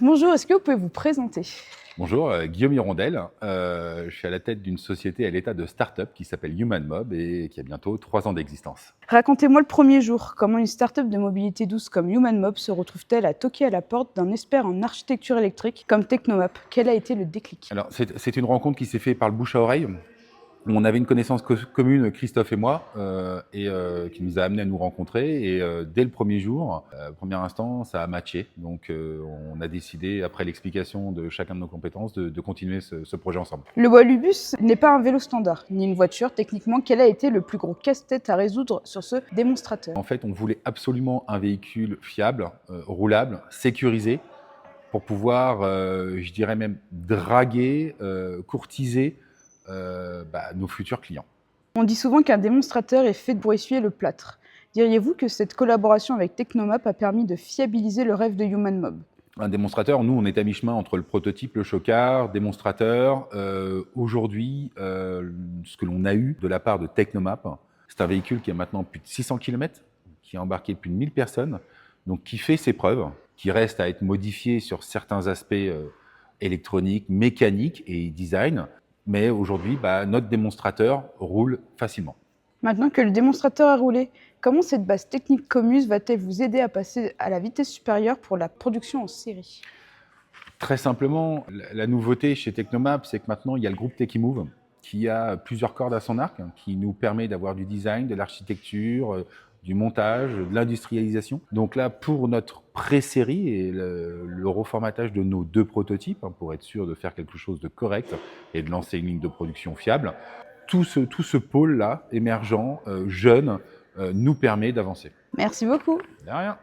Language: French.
Bonjour, est-ce que vous pouvez vous présenter? Bonjour, Guillaume Hirondelle. Je suis à la tête d'une société à l'état de start-up qui s'appelle HumanMob et qui a bientôt 3 ans d'existence. Racontez-moi le premier jour. Comment une start-up de mobilité douce comme HumanMob se retrouve-t-elle à toquer à la porte d'un expert en architecture électrique comme Technomap? Quel a été le déclic? Alors, c'est une rencontre qui s'est faite par le bouche à oreille. On avait une connaissance commune, Christophe et moi, qui nous a amené à nous rencontrer. Et dès le premier jour, premier instant, ça a matché. Donc, on a décidé, après l'explication de chacun de nos compétences, de continuer ce projet ensemble. Le Wallubus n'est pas un vélo standard, ni une voiture. Techniquement, quel a été le plus gros casse-tête à résoudre sur ce démonstrateur? En fait, on voulait absolument un véhicule fiable, roulable, sécurisé, pour pouvoir, je dirais même, draguer, courtiser nos futurs clients. On dit souvent qu'un démonstrateur est fait pour essuyer le plâtre. Diriez-vous que cette collaboration avec Technomap a permis de fiabiliser le rêve de HumanMob? Un démonstrateur, nous, on est à mi-chemin entre le prototype, le chocard, démonstrateur. Aujourd'hui, ce que l'on a eu de la part de Technomap, c'est un véhicule qui a maintenant plus de 600 km, qui a embarqué plus de 1000 personnes, donc qui fait ses preuves, qui reste à être modifié sur certains aspects électroniques, mécaniques et design. Mais aujourd'hui, notre démonstrateur roule facilement. Maintenant que le démonstrateur a roulé, comment cette base technique Comus va-t-elle vous aider à passer à la vitesse supérieure pour la production en série? Très simplement, la nouveauté chez Technomap, c'est que maintenant, il y a le groupe Techimove qui a plusieurs cordes à son arc, qui nous permet d'avoir du design, de l'architecture, du montage, de l'industrialisation. Donc là, pour notre pré-série et le reformatage de nos 2 prototypes, pour être sûr de faire quelque chose de correct et de lancer une ligne de production fiable, tout ce pôle-là, émergent, jeune, nous permet d'avancer. Merci beaucoup. De rien.